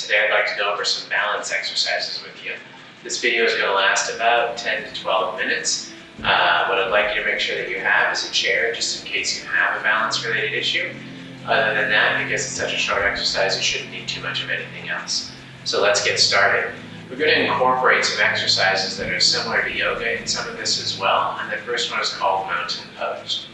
today I'd like to go over some balance exercises with you. This video is going to last about 10 to 12 minutes. What I'd like you to make sure that you have is a chair, just in case you have a balance-related issue. Other than that, because it's such a short exercise, you shouldn't need too much of anything else. So let's get started. We're going to incorporate some exercises that are similar to yoga and some of this as well. And the first one is called mountain pose.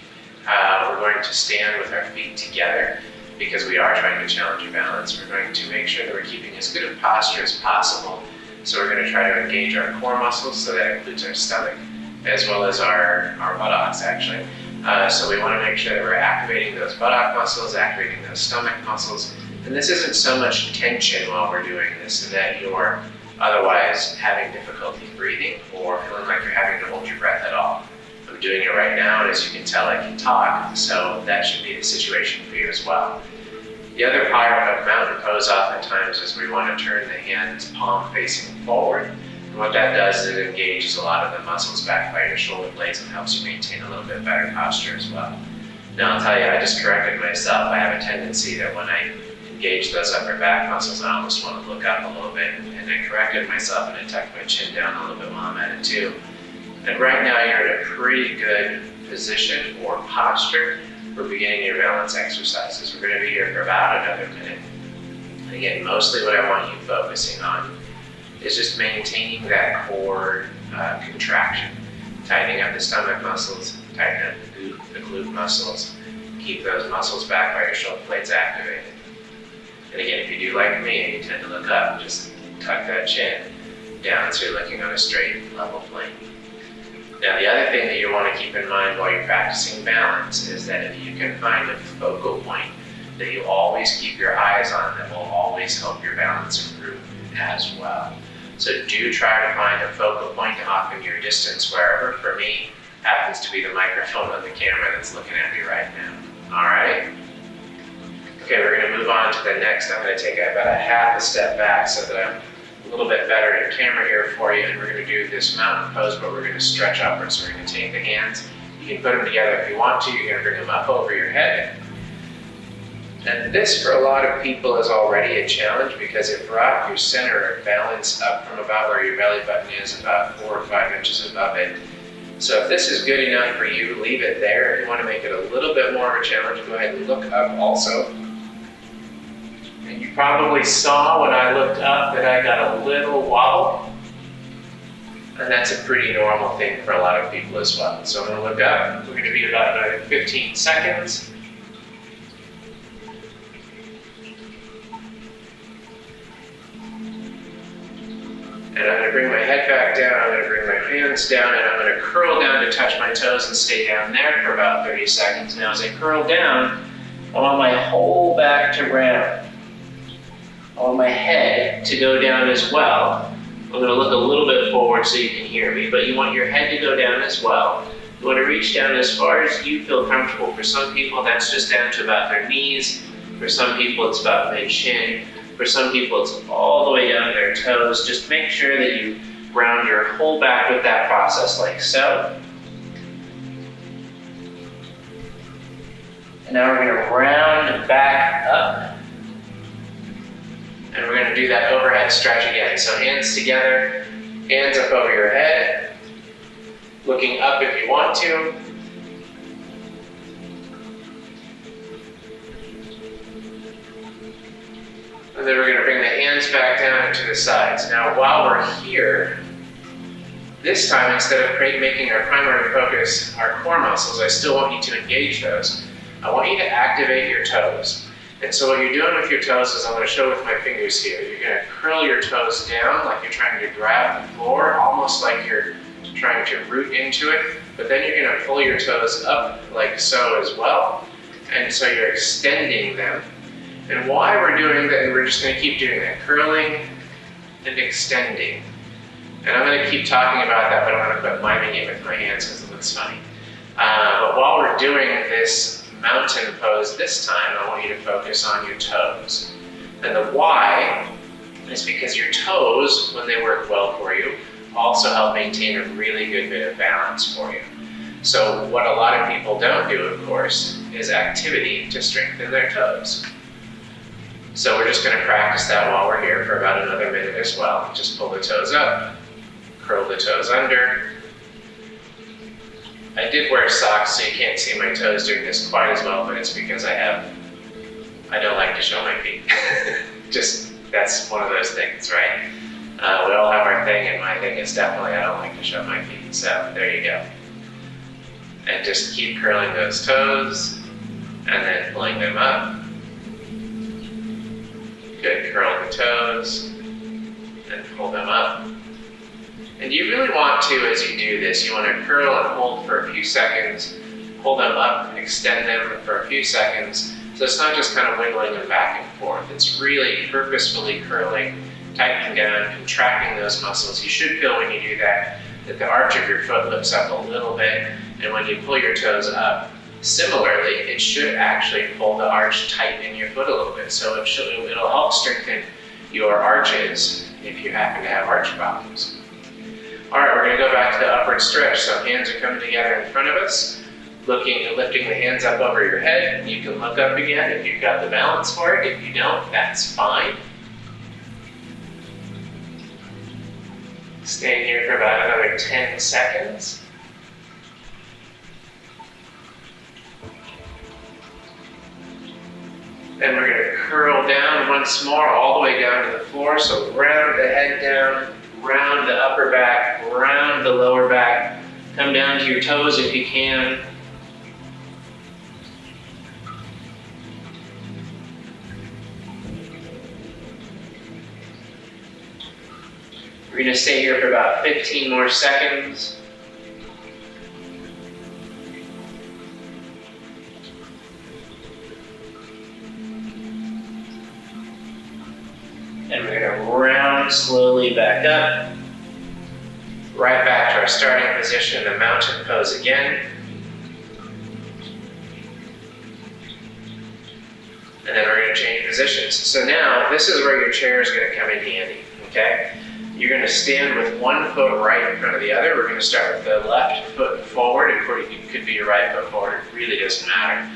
We're going to stand with our feet together because we are trying to challenge your balance. We're going to make sure that we're keeping as good a posture as possible. So we're going to try to engage our core muscles, so that includes our stomach, as well as our buttocks actually. So we want to make sure that we're activating those buttock muscles, activating those stomach muscles. And this isn't so much tension while we're doing this, so that you're otherwise having difficulty breathing or feeling like you're having to hold your breath at all. I'm doing it right now, and as you can tell, I can talk, so that should be the situation for you as well. The other part of mountain pose oftentimes is we want to turn the hands palm facing forward. And what that does is it engages a lot of the muscles back by your shoulder blades and helps you maintain a little bit better posture as well. Now I'll tell you, I just corrected myself. I have a tendency that when I engage those upper back muscles, I almost want to look up a little bit, and I corrected myself and I tucked my chin down a little bit while I'm at it too. And right now you're in a pretty good position or posture for beginning your balance exercises. We're going to be here for about another minute. And again, mostly what I want you focusing on is just maintaining that core contraction. Tightening up the stomach muscles, tightening up the glute muscles. Keep those muscles back by your shoulder blades activated. And again, if you do like me and you tend to look up, just tuck that chin down so you're looking on a straight, level plane. Now, the other thing that you want to keep in mind while you're practicing balance is that if you can find a focal point that you always keep your eyes on, that will always help your balance improve as well. So do try to find a focal point off in your distance, wherever. For me, happens to be the microphone on the camera that's looking at me right now. All right? Okay, we're going to move on to the next. I'm going to take about a half a step back so that I'm a little bit better in camera here for you, and we're going to do this mountain pose, but we're going to stretch upwards. So we're going to take the hands, you can put them together if you want to, you're going to bring them up over your head. And this for a lot of people is already a challenge because it brought your center of balance up from about where your belly button is, about 4 or 5 inches above it. So if this is good enough for you, leave it there. If you want to make it a little bit more of a challenge, go ahead and look up also. And you probably saw when I looked up that I got a little wobble. And that's a pretty normal thing for a lot of people as well. So I'm going to look up. We're going to be about another 15 seconds. And I'm going to bring my head back down, I'm going to bring my hands down, and I'm going to curl down to touch my toes and stay down there for about 30 seconds. Now as I curl down, I want my whole back to round. I want my head to go down as well. I'm going to look a little bit forward so you can hear me, but you want your head to go down as well. You want to reach down as far as you feel comfortable. For some people, that's just down to about their knees. For some people, it's about mid-shin. For some people, it's all the way down to their toes. Just make sure that you round your whole back with that process, like so. And now we're going to round back up. And we're going to do that overhead stretch again. So hands together, hands up over your head, looking up if you want to. And then we're going to bring the hands back down into the sides. Now while we're here, this time instead of making our primary focus our core muscles, I still want you to engage those. I want you to activate your toes. And so what you're doing with your toes is I'm going to show with my fingers here. You're going to curl your toes down like you're trying to grab the floor, almost like you're trying to root into it. But then you're going to pull your toes up like so as well. And so you're extending them. And why we're doing that, and we're just going to keep doing that, curling and extending. And I'm going to keep talking about that, but I'm going to quit miming it with my hands because it looks funny. But while we're doing this mountain pose this time, I want you to focus on your toes. And the why is because your toes, when they work well for you, also help maintain a really good bit of balance for you. So what a lot of people don't do, of course, is activity to strengthen their toes. So we're just going to practice that while we're here for about another minute as well. Just pull the toes up, curl the toes under. I did wear socks, so you can't see my toes doing this quite as well, but it's because I don't like to show my feet. Just, that's one of those things, right? We all have our thing, and my thing is definitely I don't like to show my feet, so there you go. And just keep curling those toes, and then pulling them up. Good, curl the toes, and pull them up. And you really want to, as you do this, you want to curl and hold for a few seconds, pull them up, extend them for a few seconds. So it's not just kind of wiggling them back and forth. It's really purposefully curling, tightening down, contracting those muscles. You should feel when you do that the arch of your foot lifts up a little bit, and when you pull your toes up, similarly, it should actually pull the arch tight in your foot a little bit. So it'll help strengthen your arches if you happen to have arch problems. All right, we're going to go back to the upward stretch. So hands are coming together in front of us, lifting the hands up over your head. You can look up again if you've got the balance for it. If you don't, that's fine. Stay here for about another 10 seconds. Then we're going to curl down once more, all the way down to the floor. So round the head down, round the upper back, round the lower back. Come down to your toes if you can. We're going to stay here for about 15 more seconds. And we're going to round slowly back up. Right back to our starting position, the mountain pose again. And then we're going to change positions. So now, this is where your chair is going to come in handy, okay? You're going to stand with one foot right in front of the other. We're going to start with the left foot forward. It could be your right foot forward. It really doesn't matter.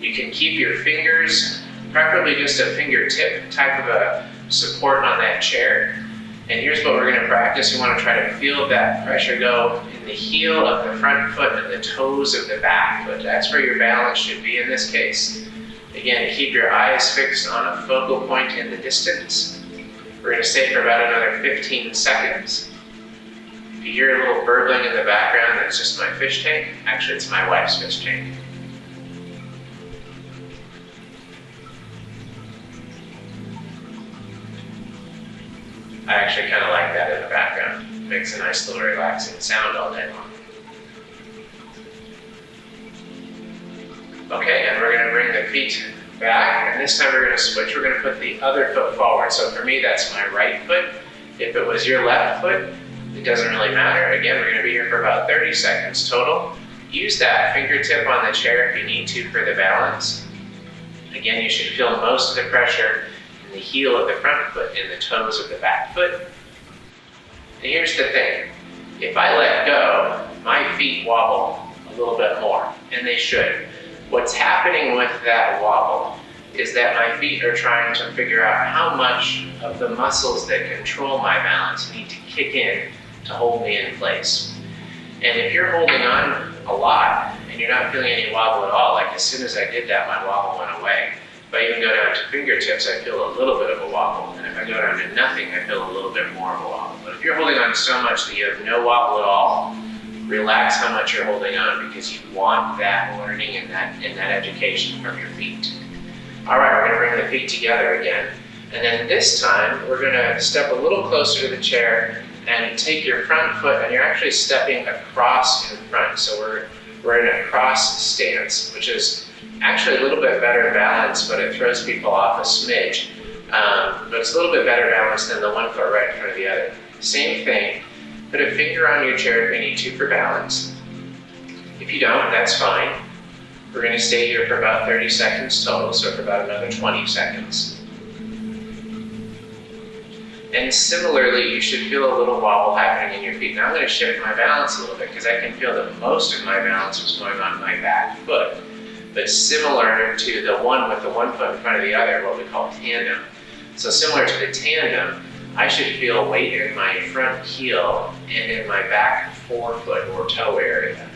You can keep your fingers, preferably just a fingertip type of a support on that chair. And here's what we're going to practice. You want to try to feel that pressure go in the heel of the front foot and the toes of the back foot. That's where your balance should be in this case. Again, keep your eyes fixed on a focal point in the distance. We're going to stay for about another 15 seconds. If you hear a little burbling in the background, that's just my fish tank. Actually, it's my wife's fish tank. I actually kind of like that in the background. It makes a nice little relaxing sound all day long. Okay, and we're going to bring the feet back, and this time we're going to switch. We're going to put the other foot forward. So for me, that's my right foot. If it was your left foot, it doesn't really matter. Again, we're going to be here for about 30 seconds total. Use that fingertip on the chair if you need to for the balance. Again, you should feel most of the pressure in the heel of the front foot and the toes of the back foot. And here's the thing. If I let go, my feet wobble a little bit more, and they should. What's happening with that wobble is that my feet are trying to figure out how much of the muscles that control my balance need to kick in to hold me in place. And if you're holding on a lot and you're not feeling any wobble at all, like as soon as I did that, my wobble went away. If I even go down to fingertips, I feel a little bit of a wobble. And if I go down to nothing, I feel a little bit more of a wobble. But if you're holding on so much that you have no wobble at all, relax how much you're holding on, because you want that learning and that education from your feet. All right, we're going to bring the feet together again. And then this time, we're going to step a little closer to the chair and take your front foot, and you're actually stepping across in front. So we're in a cross stance, which is actually a little bit better balance, but it throws people off a smidge. But it's a little bit better balance than the one foot right in front of the other. Same thing. Put a finger on your chair if you need to for balance. If you don't, that's fine. We're going to stay here for about 30 seconds total, so for about another 20 seconds. And similarly, you should feel a little wobble happening in your feet. Now I'm going to shift my balance a little bit because I can feel that most of my balance was going on my back foot. but similar to the one with the one foot in front of the other, what we call tandem. So similar to the tandem, I should feel weight in my front heel and in my back forefoot or toe area.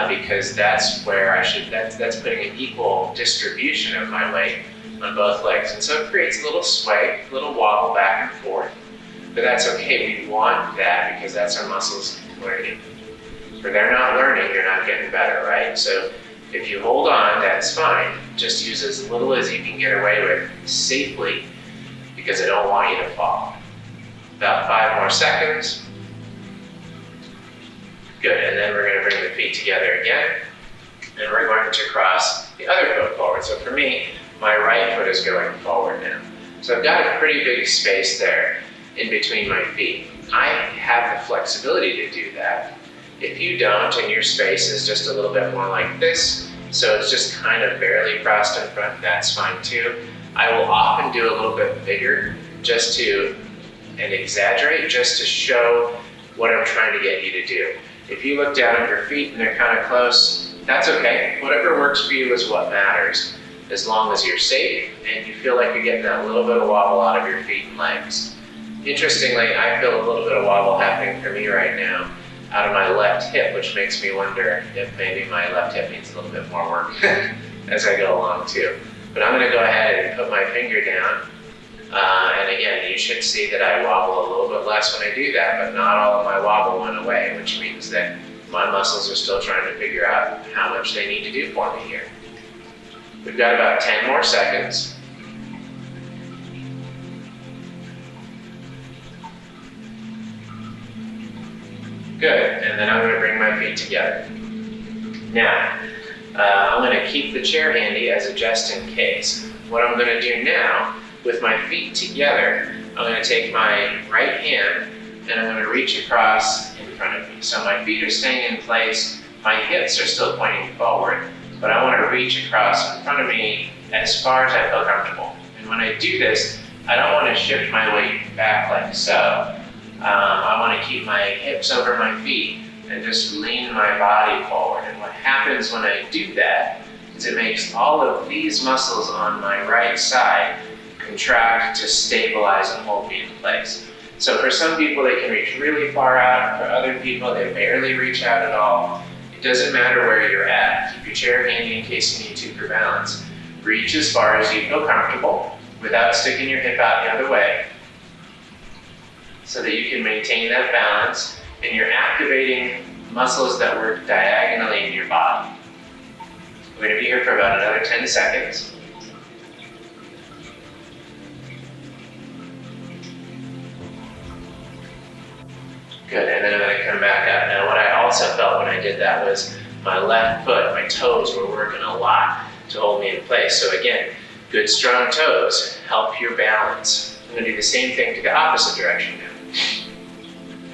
Because that's where that's putting an equal distribution of my weight on both legs. And so it creates a little sway, a little wobble back and forth. But that's okay, we want that because that's our muscles learning. If they're not learning, you're not getting better, right? So if you hold on, that's fine. Just use as little as you can get away with safely because I don't want you to fall. About 5 more seconds. Good, and then we're going to bring the feet together again, and we're going to cross the other foot forward. So for me, my right foot is going forward now. So I've got a pretty big space there in between my feet. I have the flexibility to do that. If you don't, and your space is just a little bit more like this, so it's just kind of barely crossed in front, that's fine too. I will often do a little bit bigger just to, and exaggerate, just to show what I'm trying to get you to do. If you look down at your feet and they're kind of close, that's okay. Whatever works for you is what matters, as long as you're safe and you feel like you're getting that little bit of wobble out of your feet and legs. Interestingly, I feel a little bit of wobble happening for me right now out of my left hip, which makes me wonder if maybe my left hip needs a little bit more work as I go along too. But I'm gonna go ahead and put my finger down. And again, you should see that I wobble a little bit less when I do that, but not all of my wobble went away, which means that my muscles are still trying to figure out how much they need to do for me here. We've got about 10 more seconds. Good, and then I'm going to bring my feet together. Now, I'm going to keep the chair handy as a just in case. What I'm going to do now, with my feet together, I'm going to take my right hand and I'm going to reach across in front of me. So my feet are staying in place, my hips are still pointing forward, but I want to reach across in front of me as far as I feel comfortable. And when I do this, I don't want to shift my weight back like so. I want to keep my hips over my feet and just lean my body forward. And what happens when I do that is it makes all of these muscles on my right side contract to stabilize and hold me in place. So for some people, they can reach really far out. For other people, they barely reach out at all. It doesn't matter where you're at. Keep your chair handy in case you need to for balance. Reach as far as you feel comfortable without sticking your hip out the other way so that you can maintain that balance and you're activating muscles that work diagonally in your body. We're going to be here for about another 10 seconds. Good, and then I'm going to come back up. Now what I also felt when I did that was my left foot, my toes were working a lot to hold me in place. So again, good strong toes help your balance. I'm going to do the same thing to the opposite direction now.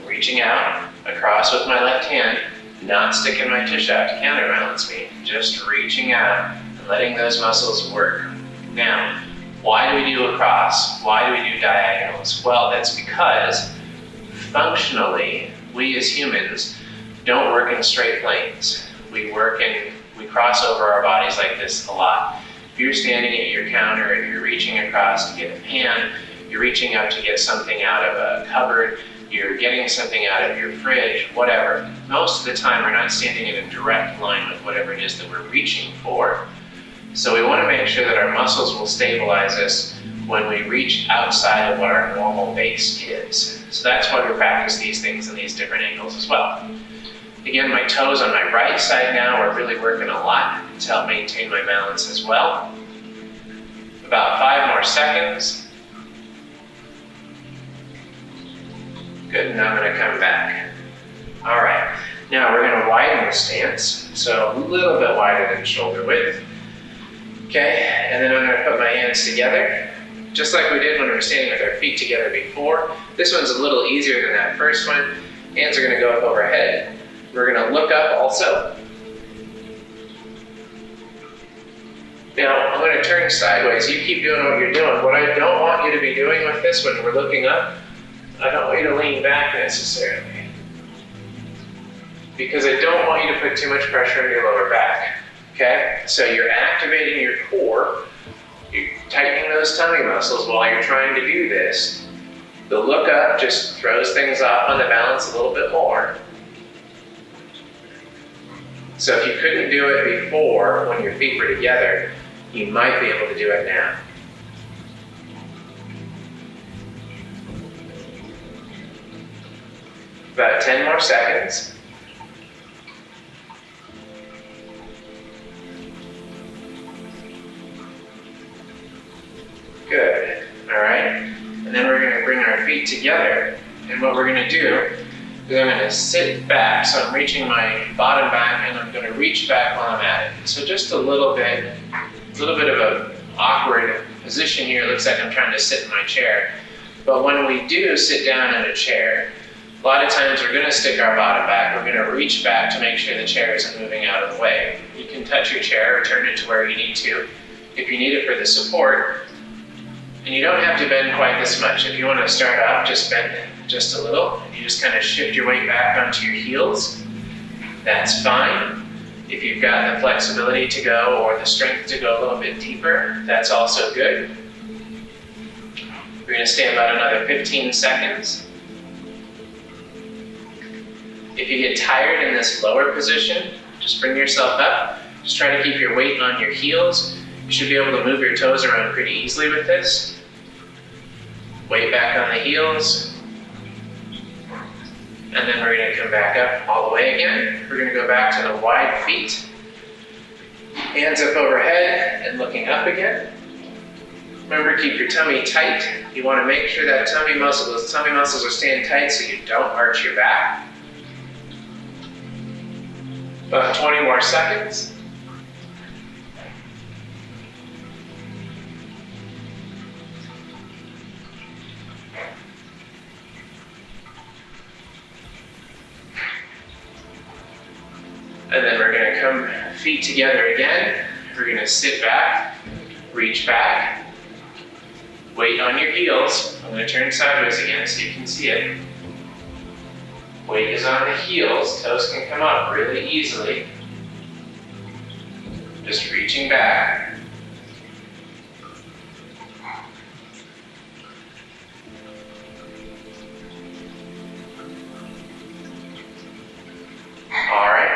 Reaching out across with my left hand, not sticking my tush out to counterbalance me, just reaching out and letting those muscles work. Now, why do we do across? Why do we do diagonals? Well, that's because functionally, we as humans don't work in straight planes. We cross over our bodies like this a lot. If you're standing at your counter and you're reaching across to get a pan, you're reaching out to get something out of a cupboard, you're getting something out of your fridge, whatever. Most of the time, we're not standing in a direct line with whatever it is that we're reaching for. So we want to make sure that our muscles will stabilize us when we reach outside of what our normal base is. So that's why we practice these things in these different angles as well. Again, my toes on my right side now are really working a lot to help maintain my balance as well. About 5 more seconds. Good, now I'm going to come back. All right, now we're going to widen the stance, so a little bit wider than shoulder width. Okay, and then I'm going to put my hands together, just like we did when we were standing with our feet together before. This one's a little easier than that first one. Hands are going to go up overhead. We're going to look up also. Now, I'm going to turn sideways. You keep doing what you're doing. What I don't want you to be doing with this when we're looking up, I don't want you to lean back necessarily, because I don't want you to put too much pressure on your lower back. Okay, so you're activating your core, you're tightening those tummy muscles while you're trying to do this. The look up just throws things off on the balance a little bit more. So if you couldn't do it before when your feet were together, you might be able to do it now. About 10 more seconds. Good, all right. And then we're gonna bring our feet together. And what we're gonna do is I'm gonna sit back. So I'm reaching my bottom back and I'm gonna reach back while I'm at it. So just a little bit of a awkward position here. It looks like I'm trying to sit in my chair. But when we do sit down in a chair, a lot of times we're gonna stick our bottom back. We're gonna reach back to make sure the chair isn't moving out of the way. You can touch your chair or turn it to where you need to if you need it for the support. And you don't have to bend quite this much. If you want to start off, just bend just a little. You just kind of shift your weight back onto your heels. That's fine. If you've got the flexibility to go or the strength to go a little bit deeper, that's also good. We're going to stay about another 15 seconds. If you get tired in this lower position, just bring yourself up. Just try to keep your weight on your heels. You should be able to move your toes around pretty easily with this. Weight back on the heels. And then we're going to come back up all the way again. We're going to go back to the wide feet. Hands up overhead and looking up again. Remember, keep your tummy tight. You want to make sure that those tummy muscles are staying tight so you don't arch your back. About 20 more seconds. And then we're going to come feet together again. We're going to sit back, reach back, weight on your heels. I'm going to turn sideways again so you can see it. Weight is on the heels. Toes can come up really easily. Just reaching back.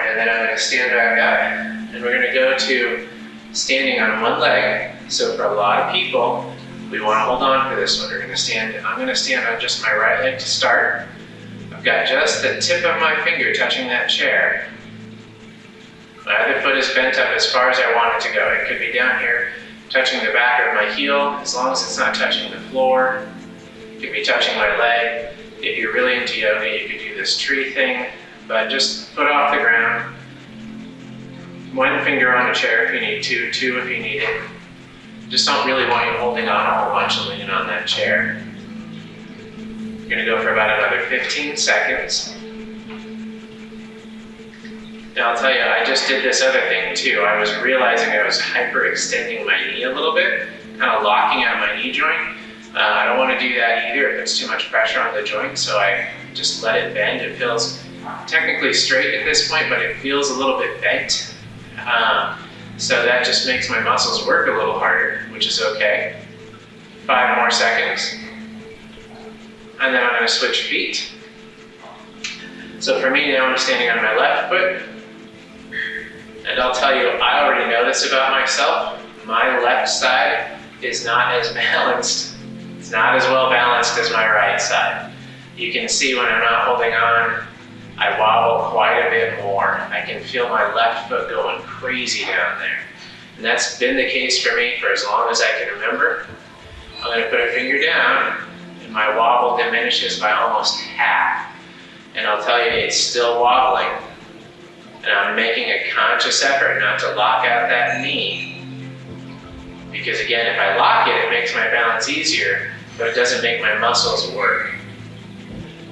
And then I'm going to stand back up, and we're going to go to standing on one leg. So for a lot of people, we want to hold on for this one. I'm going to stand on just my right leg to start. I've got just the tip of my finger touching that chair. My other foot is bent up as far as I want it to go. It could be down here touching the back of my heel, as long as it's not touching the floor. It could be touching my leg. If you're really into yoga, you could do this tree thing. But just foot off the ground. One finger on a chair if you need to, two if you need it. Just don't really want you holding on a whole bunch and leaning on that chair. You're gonna go for about another 15 seconds. Now I'll tell you, I just did this other thing too. I was realizing I was hyperextending my knee a little bit, kind of locking out my knee joint. I don't want to do that either if there's too much pressure on the joint, so I just let it bend. It feels technically straight at this point, but it feels a little bit bent. So that just makes my muscles work a little harder, which is okay. 5 more seconds. And then I'm going to switch feet. So for me now, I'm standing on my left foot. And I'll tell you, I already know this about myself. My left side is not as balanced. It's not as well balanced as my right side. You can see when I'm not holding on, I wobble quite a bit more. I can feel my left foot going crazy down there. And that's been the case for me for as long as I can remember. I'm going to put a finger down, and my wobble diminishes by almost half. And I'll tell you, it's still wobbling. And I'm making a conscious effort not to lock out that knee. Because again, if I lock it, it makes my balance easier, but it doesn't make my muscles work.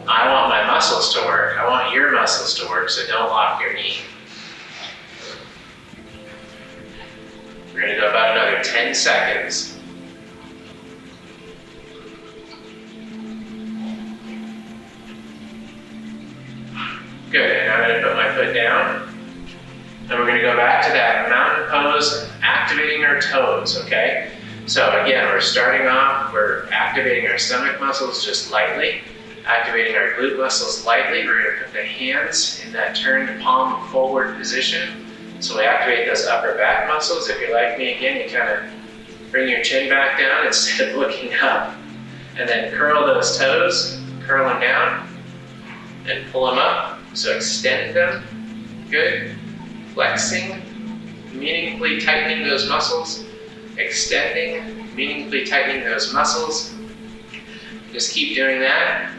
I want my muscles to work. I want your muscles to work, so don't lock your knee. We're going to go about another 10 seconds. Good, and I'm going to put my foot down. I'm Then we're gonna go back to that mountain pose, activating our toes, okay? So again, we're starting off, we're activating our stomach muscles just lightly, activating our glute muscles lightly. We're gonna put the hands in that turned palm forward position. So we activate those upper back muscles. If you're like me, again, you kind of bring your chin back down instead of looking up. And then curl those toes, curl them down, and pull them up. So extend them, good. Flexing, meaningfully tightening those muscles. Extending, meaningfully tightening those muscles. Just keep doing that.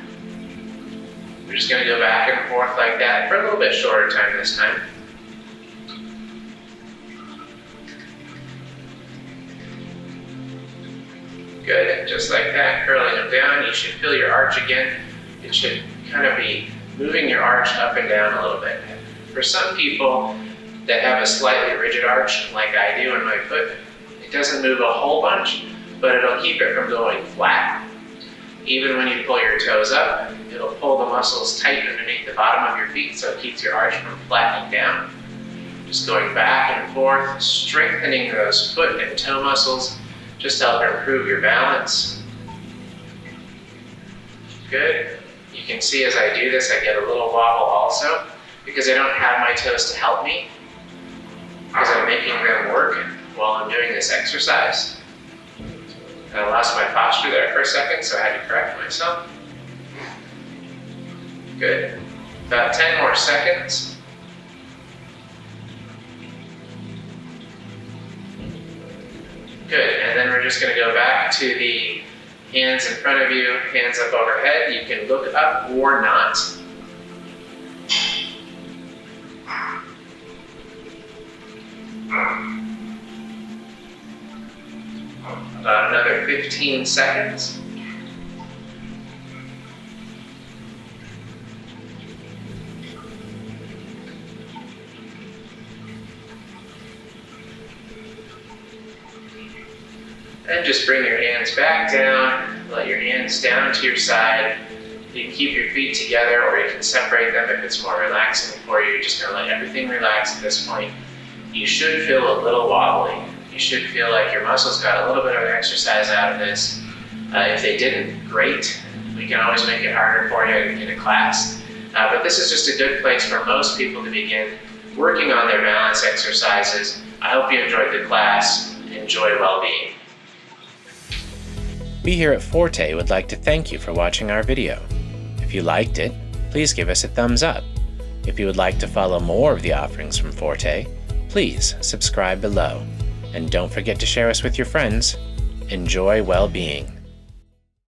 We're just gonna go back and forth like that for a little bit shorter time this time. Good, just like that, curling them down. You should feel your arch again. It should kind of be moving your arch up and down a little bit. For some people that have a slightly rigid arch, like I do in my foot, it doesn't move a whole bunch, but it'll keep it from going flat. Even when you pull your toes up, it'll pull the muscles tight underneath the bottom of your feet, so it keeps your arch from flattening down. Just going back and forth, strengthening those foot and toe muscles, just to help improve your balance. Good. You can see as I do this, I get a little wobble also, because I don't have my toes to help me, because I'm making them work while I'm doing this exercise. And I lost my posture there for a second, so I had to correct myself. Good. About 10 more seconds. Good, and then we're just gonna go back to the hands in front of you, hands up overhead. You can look up or not. About another 15 seconds. And just bring your hands back down, let your hands down to your side. You can keep your feet together or you can separate them if it's more relaxing for you. You're just gonna let everything relax at this point. You should feel a little wobbly. You should feel like your muscles got a little bit of an exercise out of this. If they didn't, great. We can always make it harder for you in a class. But this is just a good place for most people to begin working on their balance exercises. I hope you enjoyed the class. Enjoy well-being. We here at Forte would like to thank you for watching our video. If you liked it, please give us a thumbs up. If you would like to follow more of the offerings from Forte, please subscribe below. And don't forget to share us with your friends. Enjoy well-being.